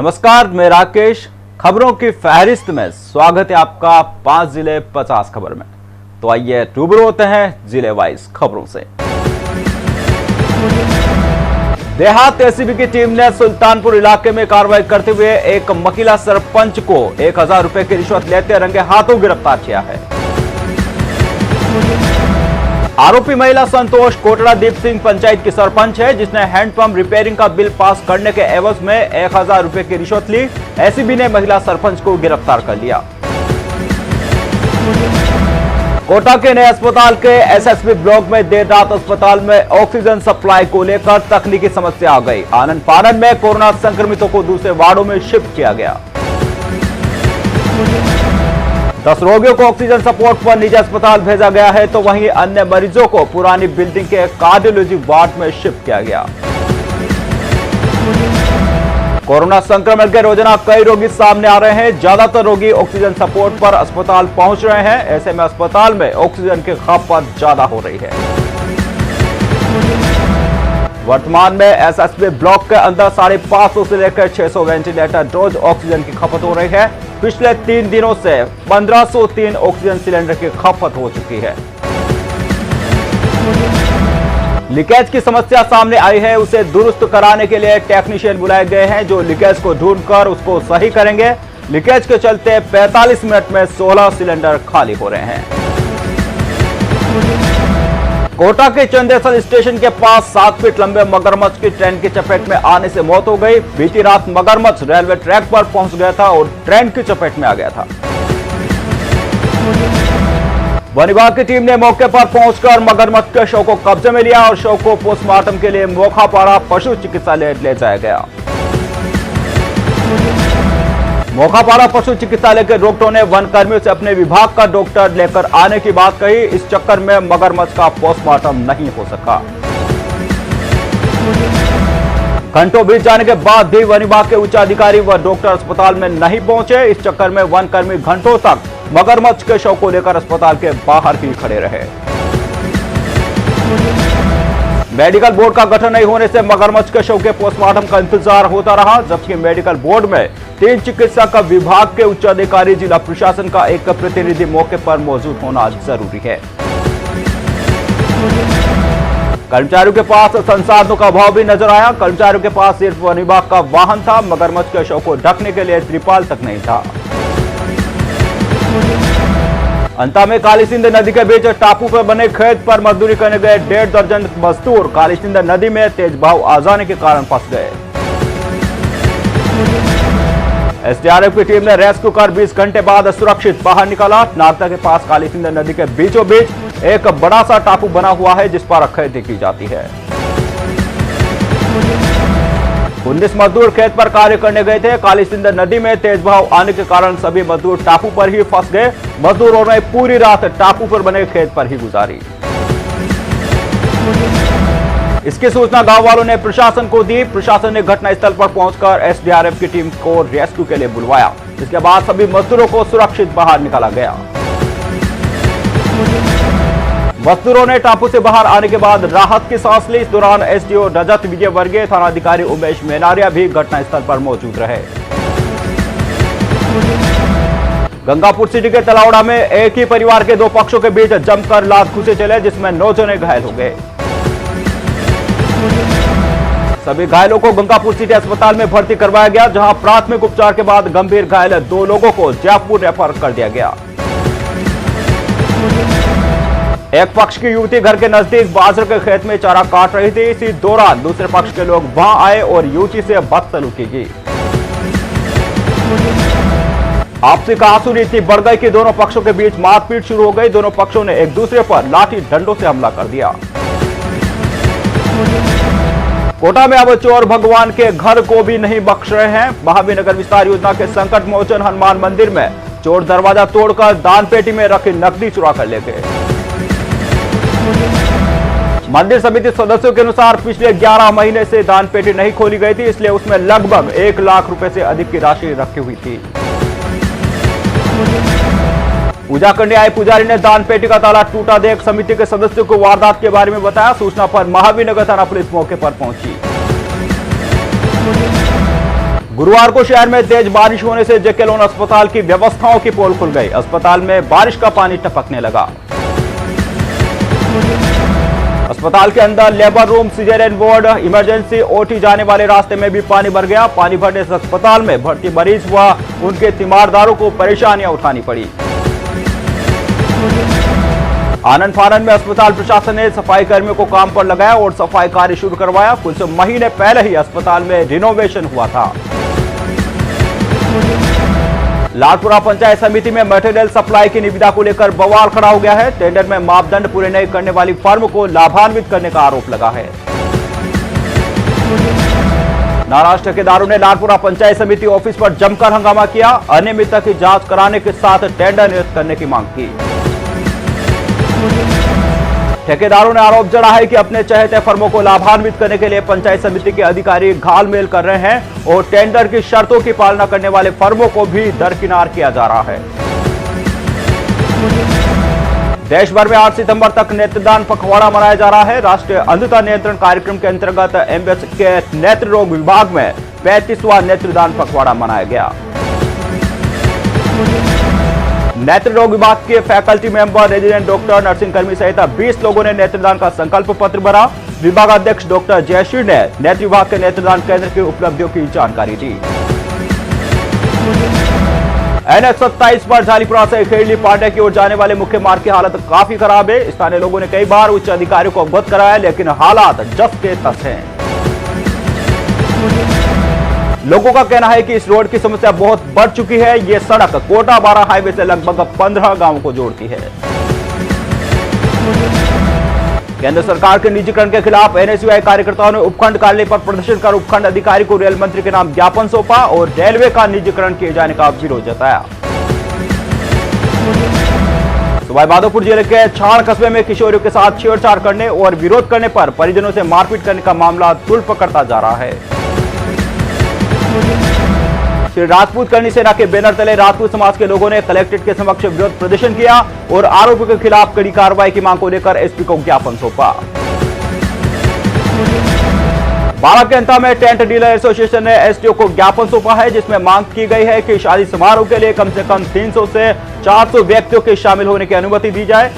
नमस्कार, मैं राकेश। खबरों की फहरिस्त में स्वागत है आपका 5 जिले 50 खबर में। तो आइए रूबरू होते हैं जिले वाइज खबरों से। देहात एसीबी की टीम ने सुल्तानपुर इलाके में कार्रवाई करते हुए एक महिला सरपंच को 1000 रुपए की रिश्वत लेते रंगे हाथों गिरफ्तार किया है। आरोपी महिला संतोष कोटड़ा दीप सिंह पंचायत की सरपंच है, जिसने हैंडपंप रिपेयरिंग का बिल पास करने के एवज में 1000 रुपए की रिश्वत ली। एसीबी ने महिला सरपंच को गिरफ्तार कर लिया। कोटा के नए अस्पताल के एसएसबी ब्लॉक में देर रात अस्पताल में ऑक्सीजन सप्लाई को लेकर तकनीकी समस्या आ गई। आनन फानन में कोरोना संक्रमितों को दूसरे वार्डों में शिफ्ट किया गया। 10 रोगियों को ऑक्सीजन सपोर्ट पर निजी अस्पताल भेजा गया है, तो वहीं अन्य मरीजों को पुरानी बिल्डिंग के कार्डियोलॉजी वार्ड में शिफ्ट किया गया। कोरोना संक्रमण के रोजाना कई रोगी सामने आ रहे हैं। ज्यादातर रोगी ऑक्सीजन सपोर्ट पर अस्पताल पहुंच रहे हैं। ऐसे में अस्पताल में ऑक्सीजन की खपत ज्यादा हो रही है। वर्तमान में एसएसबी ब्लॉक के अंदर 550 से लेकर 600 वेंटिलेटर डोज ऑक्सीजन की खपत हो रही है। पिछले 3 दिनों से 1503 ऑक्सीजन सिलेंडर की खपत हो चुकी है। लीकेज की समस्या सामने आई है, उसे दुरुस्त कराने के लिए टेक्नीशियन बुलाए गए हैं, जो लीकेज को ढूंढकर उसको सही करेंगे। लीकेज के चलते 45 मिनट में 16 सिलेंडर खाली हो रहे हैं। कोटा के चंदेसल स्टेशन के पास 7 फीट लंबे मगरमच्छ की ट्रेन की चपेट में आने से मौत हो गई। बीती रात मगरमच्छ रेलवे ट्रैक पर पहुंच गया था और ट्रेन की चपेट में आ गया था। वन विभाग की टीम ने मौके पर पहुंचकर मगरमच्छ के शव को कब्जे में लिया और शव को पोस्टमार्टम के लिए मोखापाड़ा पशु चिकित्सालय ले जाया गया। मोखापाड़ा पशु चिकित्सालय के डॉक्टरों ने वन कर्मियों से अपने विभाग का डॉक्टर लेकर आने की बात कही। इस चक्कर में मगरमच्छ का पोस्टमार्टम नहीं हो सका। घंटों बीत जाने के बाद भी वन विभाग के उच्च अधिकारी व डॉक्टर अस्पताल में नहीं पहुंचे। इस चक्कर में वन कर्मी घंटों तक मगरमच्छ के शव को लेकर अस्पताल के बाहर ही खड़े रहे। मेडिकल बोर्ड का गठन नहीं होने से मगरमच्छ के शव के पोस्टमार्टम का इंतजार होता रहा, जबकि मेडिकल बोर्ड में 3 चिकित्सक विभाग के उच्च अधिकारी, जिला प्रशासन का एक प्रतिनिधि मौके पर मौजूद होना जरूरी है। कर्मचारियों के पास संसाधनों का अभाव भी नजर आया। कर्मचारियों के पास सिर्फ वन विभाग का वाहन था, मगरमच्छ के शव को ढकने के लिए त्रिपाल तक नहीं था। अंता में कालीसिंध नदी के बीच टापू पर बने खेत पर मजदूरी करने गए 1.5 दर्जन मजदूर कालीसिंध नदी में तेज बहाव आ जाने के कारण फंस गए। एसडीआरएफ की टीम ने रेस्क्यू कर 20 घंटे बाद सुरक्षित बाहर निकाला। नागदा के पास कालीसिंध नदी के बीचों बीच एक बड़ा सा टापू बना हुआ है, जिस पर खेती की जाती है। 19 मजदूर खेत पर कार्य करने गए थे। कालीसिंध नदी में तेज बहाव आने के कारण सभी मजदूर टापू पर ही फंस गए। मजदूरों ने पूरी रात टापू पर बने खेत पर ही गुजारी। इसकी सूचना गांव वालों ने प्रशासन को दी। प्रशासन ने घटनास्थल पर पहुंचकर एसडीआरएफ की टीम को रेस्क्यू के लिए बुलवाया। इसके बाद सभी मजदूरों को सुरक्षित बाहर निकाला गया। मजदूरों ने टापू से बाहर आने के बाद राहत की सांस ली। इस दौरान एसडीओ रजत विजय वर्गीय, थानाधिकारी उमेश मेनारिया भी घटनास्थल पर मौजूद रहे। गंगापुर सिटी के तलावड़ा में एक ही परिवार के 2 पक्षों के बीच जमकर लात घुसे चले, जिसमें 9 जने घायल हो गए। सभी घायलों को गंगापुर सिटी अस्पताल में भर्ती करवाया गया, जहां प्राथमिक उपचार के बाद गंभीर घायल 2 लोगों को जयपुर रेफर कर दिया गया। एक पक्ष की युवती घर के नजदीक बाजरे के खेत में चारा काट रही थी। इसी दौरान दूसरे पक्ष के लोग वहां आए और युवती से बदसलूकी की। आपसी कहासुनी इतनी बढ़ गई कि दोनों पक्षों के बीच मारपीट शुरू हो गई। दोनों पक्षों ने एक दूसरे पर लाठी डंडों से हमला कर दिया। कोटा में अब चोर भगवान के घर को भी नहीं बख्श रहे हैं। महावीर नगर विस्तार योजना के संकट मोचन हनुमान मंदिर में चोर दरवाजा तोड़कर दान पेटी में रखी नकदी चुरा कर ले गए। मंदिर समिति सदस्यों के अनुसार पिछले 11 महीने से दान पेटी नहीं खोली गई थी, इसलिए उसमें लगभग 1 लाख रुपए से अधिक की राशि रखी हुई थी। पूजा करने आए पुजारी ने दान पेटी का ताला टूटा देख समिति के सदस्यों को वारदात के बारे में बताया। सूचना पर महावीर नगर थाना पुलिस मौके पर पहुंची। गुरुवार को शहर में तेज बारिश होने से जेके लोन अस्पताल की व्यवस्थाओं की पोल खुल गई। अस्पताल में बारिश का पानी टपकने लगा। अस्पताल के अंदर labour room, caesarean ward, emergency, OT जाने वाले रास्ते में भी पानी भर गया। पानी भरने से अस्पताल में भर्ती मरीज व उनके तीमारदारों को परेशानियां उठानी पड़ी। आनंद फानन में अस्पताल प्रशासन ने सफाई कर्मियों को काम पर लगाया और सफाई कार्य शुरू करवाया। कुछ महीने पहले ही अस्पताल में रिनोवेशन हुआ था। लालपुरा पंचायत समिति में मटेरियल सप्लाई की निविदा को लेकर बवाल खड़ा हो गया है। टेंडर में मापदंड पूरे नहीं करने वाली फर्म को लाभान्वित करने का आरोप लगा है। नाराज ठेकेदारों ने लालपुरा पंचायत समिति ऑफिस पर जमकर हंगामा किया। अनियमितता की जांच कराने के साथ टेंडर निरस्त करने की मांग की। ठेकेदारों ने आरोप जड़ा है कि अपने चहेते फर्मों को लाभान्वित करने के लिए पंचायत समिति के अधिकारी घालमेल कर रहे हैं और टेंडर की शर्तों की पालना करने वाले फर्मों को भी दरकिनार किया जा रहा है। देश भर में 8 सितंबर तक नेत्रदान पखवाड़ा मनाया जा रहा है। राष्ट्रीय अंधता नियंत्रण कार्यक्रम के अंतर्गत एमबीएस के नेत्र रोग विभाग में 35वां नेत्रदान पखवाड़ा मनाया गया। नेत्र रोग विभाग के faculty member, resident doctor, nursing कर्मी सहित 20 लोगों ने नेत्रदान का संकल्प पत्र भरा। विभागाध्यक्ष डॉक्टर जयश्री ने नेत्र विभाग के नेत्रदान केंद्र की उपलब्धियों की जानकारी दी। NH 27 पर झालीपुरा से खेड़ली पांडे की ओर जाने वाले मुख्य मार्ग की हालत काफी खराब है। स्थानीय लोगों ने कई बार उच्च अधिकारियों को अवगत कराया, लेकिन हालात जस के तस हैं। लोगों का कहना है कि इस रोड की समस्या बहुत बढ़ चुकी है। ये सड़क कोटा बारा हाईवे से लगभग 15 गांवों को जोड़ती है। केंद्र सरकार के निजीकरण के खिलाफ NSUI कार्यकर्ताओं ने उपखंड कार्यालय पर प्रदर्शन कर उपखंड अधिकारी को रेल मंत्री के नाम ज्ञापन सौंपा और रेलवे का निजीकरण किए जाने का विरोध जताया। सवाईमाधोपुर जिले के छाण कस्बे में किशोरियों के साथ छेड़छाड़ करने और विरोध करने पर परिजनों से मारपीट करने का मामला तुल पकड़ता जा रहा है। श्री राजपूत करनी सेना के बैनर तले राजपूत समाज के लोगों ने कलेक्ट्रेट के समक्ष विरोध प्रदर्शन किया और आरोपियों के खिलाफ कड़ी कार्रवाई की मांग को लेकर एसपी को ज्ञापन सौंपा। बारा के अंता में टेंट डीलर एसोसिएशन ने एसडीओ को ज्ञापन सौंपा है, जिसमें मांग की गई है कि शादी समारोह के लिए कम से कम 300 से 400 व्यक्तियों के शामिल होने की अनुमति दी जाए।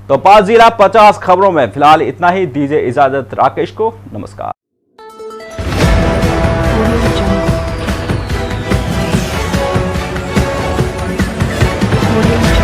तो 5 जिला 50 खबरों में फिलहाल इतना ही। दीजिए इजाजत राकेश को। नमस्कार। Audio